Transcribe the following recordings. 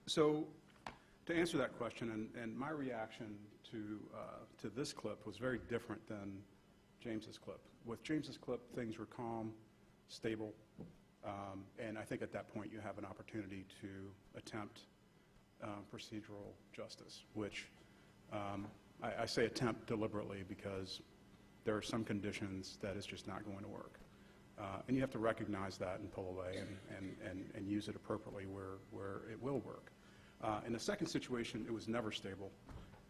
So to answer that question, and my reaction to this clip was very different than James's clip. With James's clip, things were calm, stable, and I think at that point you have an opportunity to attempt procedural justice, which I say attempt deliberately because there are some conditions that is just not going to work. And you have to recognize that and pull away and use it appropriately where it will work. In the second situation, it was never stable,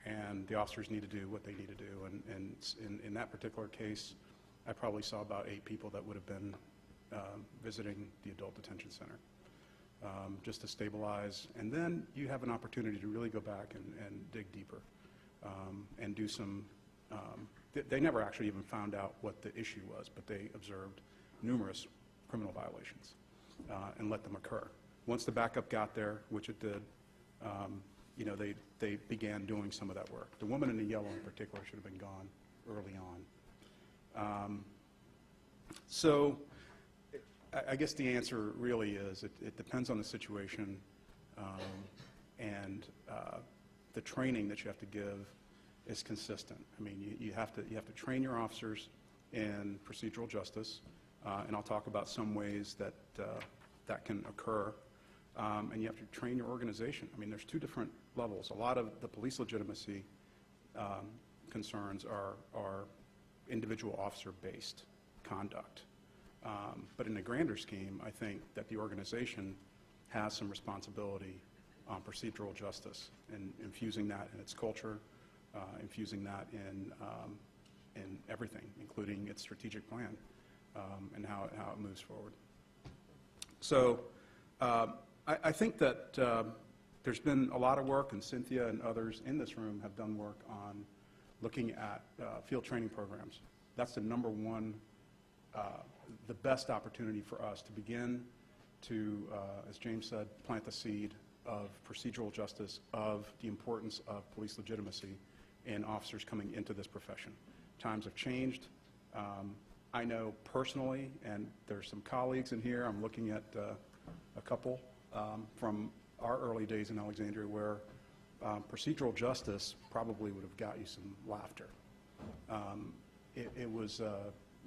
and the officers need to do what they need to do. And in that particular case, I probably saw about 8 people that would have been visiting the adult detention center, just to stabilize. And then you have an opportunity to really go back and dig deeper and do some, they never actually even found out what the issue was, but they observed numerous criminal violations and let them occur. Once the backup got there, which it did, you know, they began doing some of that work. The woman in the yellow in particular should have been gone early on. So I guess the answer really is it depends on the situation and the training that you have to give is consistent. I mean, you have to train your officers in procedural justice, and I'll talk about some ways that that can occur. And you have to train your organization. I mean, there's 2 different levels. A lot of the police legitimacy concerns are individual officer-based conduct. But in a grander scheme, I think that the organization has some responsibility on procedural justice and infusing that in its culture, infusing that in everything, including its strategic plan and how it moves forward. So I think that there's been a lot of work, and Cynthia and others in this room have done work on looking at field training programs. That's the number one, the best opportunity for us to begin to, as James said, plant the seed of procedural justice, of the importance of police legitimacy in officers coming into this profession. Times have changed. I know personally, and there's some colleagues in here, I'm looking at a couple from our early days in Alexandria where procedural justice probably would have got you some laughter. It was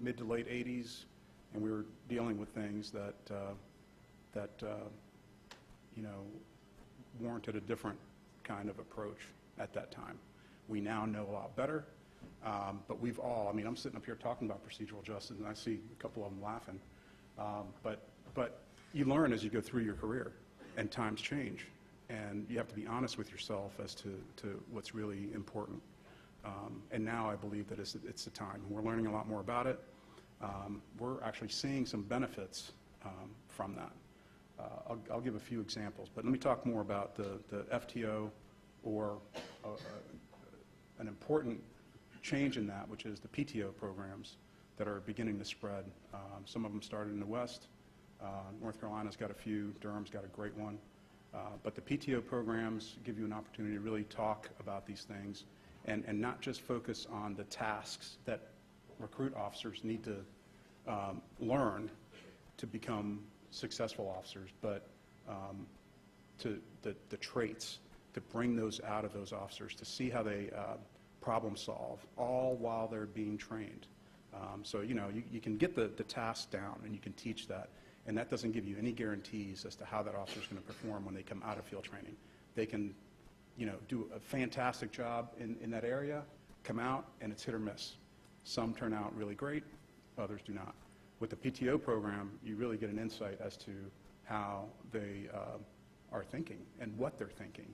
mid to late 80s, and we were dealing with things that you know, warranted a different kind of approach at that time. We now know a lot better, but we've all, I mean, I'm sitting up here talking about procedural justice, and I see a couple of them laughing, but you learn as you go through your career, and times change, and you have to be honest with yourself as to what's really important. And now I believe that it's the time. We're learning a lot more about it. We're actually seeing some benefits from that. I'll give a few examples, but let me talk more about the FTO or an important change in that, which is the PTO programs that are beginning to spread. Some of them started in the West. North Carolina's got a few, Durham's got a great one. But the PTO programs give you an opportunity to really talk about these things and not just focus on the tasks that recruit officers need to learn to become successful officers, but to the traits, to bring those out of those officers, to see how they problem solve, all while they're being trained. So, you know, you can get the tasks down and you can teach that, and that doesn't give you any guarantees as to how that officer is going to perform when they come out of field training. They can, you know, do a fantastic job in that area, come out, and it's hit or miss. Some turn out really great, others do not. With the PTO program, you really get an insight as to how they are thinking and what they're thinking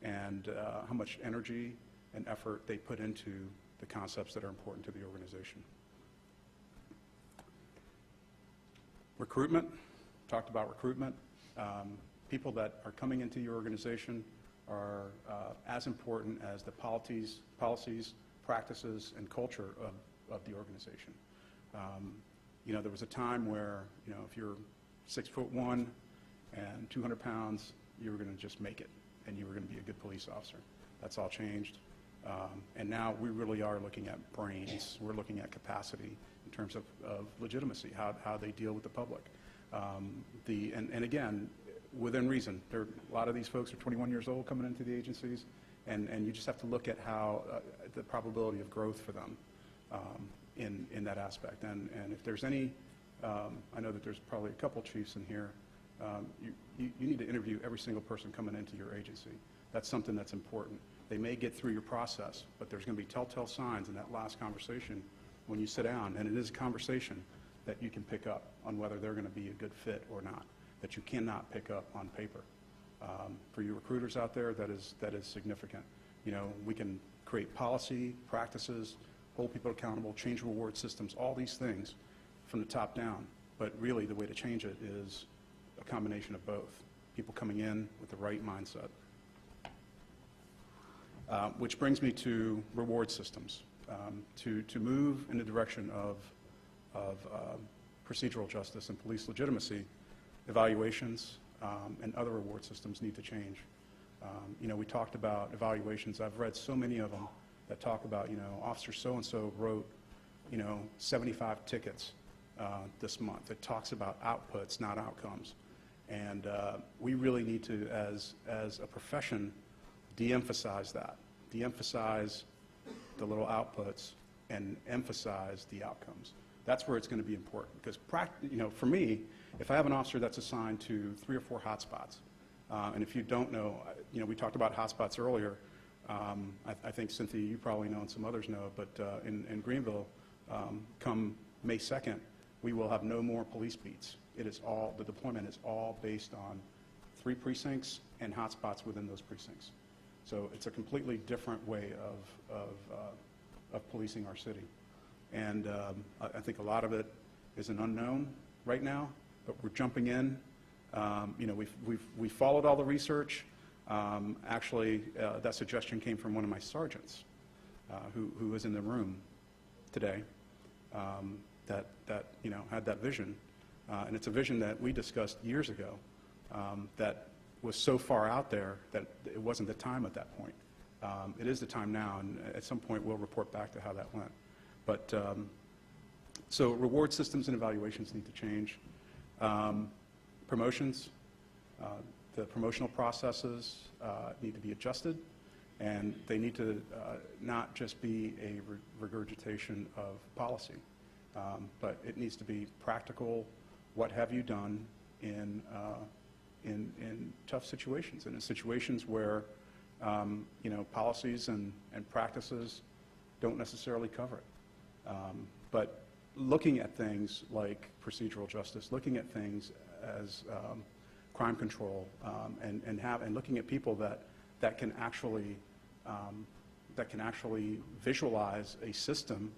and how much energy and effort they put into the concepts that are important to the organization. Recruitment, talked about recruitment. People that are coming into your organization are as important as the policies, practices, and culture of the organization. You know, there was a time where, you know, if you're 6'1" and 200 pounds, you were going to just make it, and you were going to be a good police officer. That's all changed. And now we really are looking at brains. We're looking at capacity in terms of legitimacy, how they deal with the public. And again, within reason. A lot of these folks are 21 years old coming into the agencies, and you just have to look at how the probability of growth for them in that aspect. And if there's any, I know that there's probably a couple chiefs in here, you need to interview every single person coming into your agency. That's something that's important. They may get through your process, but there's going to be telltale signs in that last conversation when you sit down, and it is a conversation that you can pick up on whether they're going to be a good fit or not, that you cannot pick up on paper. For you recruiters out there, that is significant. You know, we can create policy, practices, hold people accountable, change reward systems, all these things from the top down. But really, the way to change it is a combination of both. People coming in with the right mindset. Which brings me to reward systems. To move in the direction of procedural justice and police legitimacy, evaluations and other reward systems need to change. You know, we talked about evaluations. I've read so many of them that talk about, you know, Officer so-and-so wrote, you know, 75 tickets this month. It talks about outputs, not outcomes. And we really need to, as a profession, de-emphasize that. De-emphasize the little outputs and emphasize the outcomes. That's where it's going to be important. Because, you know, for me, if I have an officer that's assigned to 3 or 4 hotspots, and if you don't know, you know, we talked about hotspots earlier. I think, Cynthia, you probably know and some others know, but in Greenville, come May 2nd, we will have no more police beats. It is all, the deployment is all based on 3 precincts and hotspots within those precincts. So it's a completely different way of policing our city. And I think a lot of it is an unknown right now, but we're jumping in. You know, we've followed all the research. Actually, that suggestion came from one of my sergeants who is in the room today that you know, had that vision. And it's a vision that we discussed years ago that was so far out there that it wasn't the time at that point. It is the time now, and at some point we'll report back to how that went. But so reward systems and evaluations need to change. Promotions, the promotional processes need to be adjusted, and they need to not just be a regurgitation of policy, but it needs to be practical. What have you done in tough situations, and in situations where you know, policies and practices don't necessarily cover it. But looking at things like procedural justice, looking at things as crime control, and looking at people that can actually visualize a system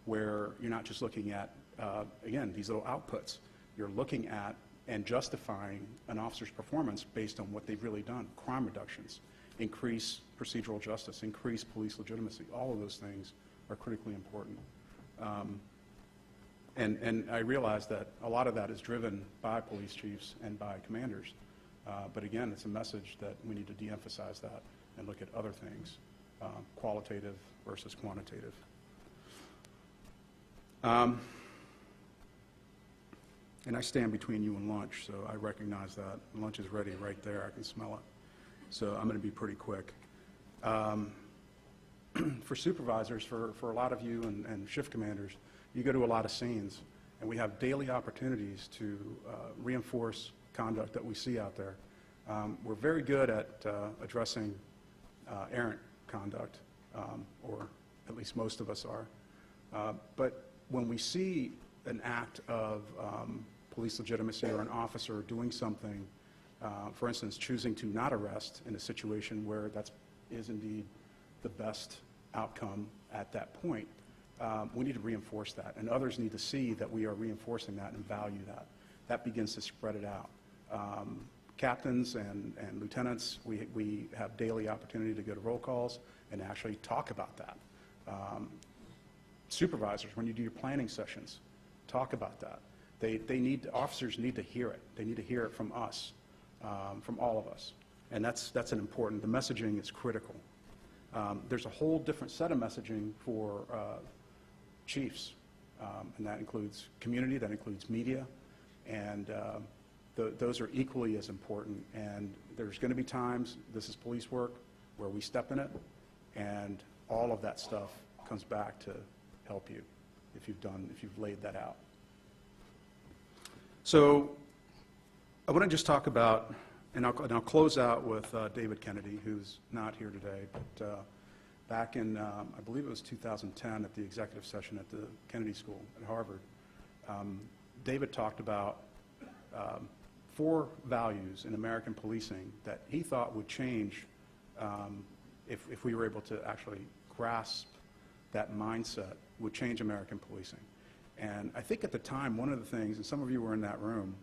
where you're not just looking at again, these little outputs. You're looking at and justifying an officer's performance based on what they've really done. Crime reductions, increase procedural justice, increase police legitimacy. All of those things are critically important. And I realize that a lot of that is driven by police chiefs and by commanders. But again, it's a message that we need to de-emphasize that and look at other things, qualitative versus quantitative. And I stand between you and lunch, so I recognize that. Lunch is ready right there. I can smell it. So I'm going to be pretty quick. For supervisors, for a lot of you and shift commanders, you go to a lot of scenes, and we have daily opportunities to reinforce conduct that we see out there. We're very good at addressing errant conduct, or at least most of us are. But when we see an act of police legitimacy or an officer doing something, for instance, choosing to not arrest in a situation where that is indeed the best outcome at that point, we need to reinforce that, and others need to see that we are reinforcing that and value that. That begins to spread it out. Captains and lieutenants, we have daily opportunity to go to roll calls and actually talk about that. Supervisors, when you do your planning sessions, talk about that. Officers need to hear it. They need to hear it from us, from all of us. And that's an important, the messaging is critical. There's a whole different set of messaging for chiefs, and that includes community, that includes media, and those are equally as important. And there's going to be times, this is police work, where we step in it, and all of that stuff comes back to help you if you've laid that out. So I want to just talk about, and I'll close out with David Kennedy, who's not here today, but back in, I believe it was 2010 at the executive session at the Kennedy School at Harvard, David talked about 4 values in American policing that he thought would change if we were able to actually grasp that mindset, would change American policing. And I think at the time, one of the things, and some of you were in that room,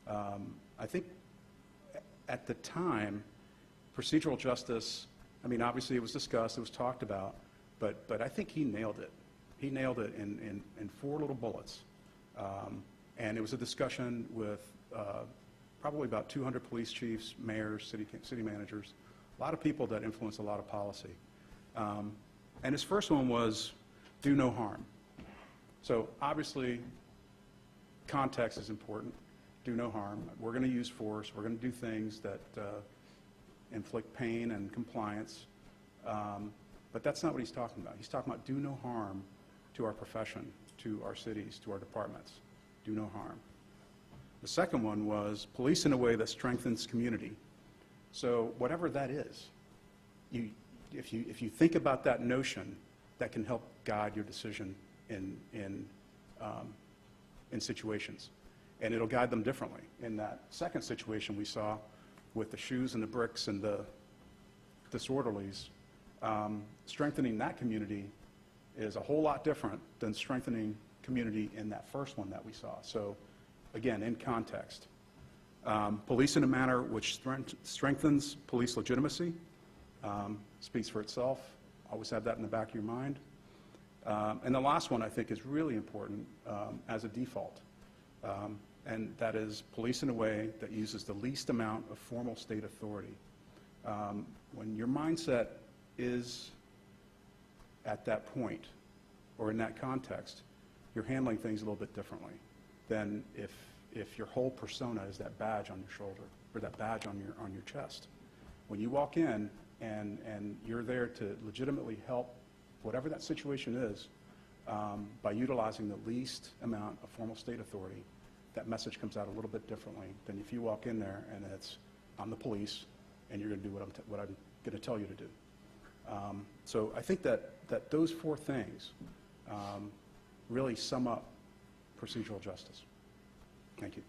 I think at the time, procedural justice, I mean, obviously it was discussed, it was talked about, but I think he nailed it. He nailed it in 4 little bullets. And it was a discussion with probably about 200 police chiefs, mayors, city managers, a lot of people that influence a lot of policy. And his first one was, do no harm. So obviously, context is important. Do no harm. We're going to use force. We're going to do things that inflict pain and compliance. But that's not what he's talking about. He's talking about do no harm to our profession, to our cities, to our departments. Do no harm. The second one was police in a way that strengthens community. So whatever that is, if you think about that notion, that can help guide your decision in situations. And it'll guide them differently. In that second situation we saw with the shoes and the bricks and the disorderlies, strengthening that community is a whole lot different than strengthening community in that first one that we saw. So again, in context. Police in a manner which strengthens police legitimacy, speaks for itself. Always have that in the back of your mind. And the last one I think is really important as a default. And that is police in a way that uses the least amount of formal state authority. When your mindset is at that point or in that context, you're handling things a little bit differently than if your whole persona is that badge on your shoulder or that badge on your chest. When you walk in and you're there to legitimately help whatever that situation is by utilizing the least amount of formal state authority, that message comes out a little bit differently than if you walk in there and it's, I'm the police and you're going to do what I'm going to tell you to do. So I think that those 4 things really sum up procedural justice. Thank you.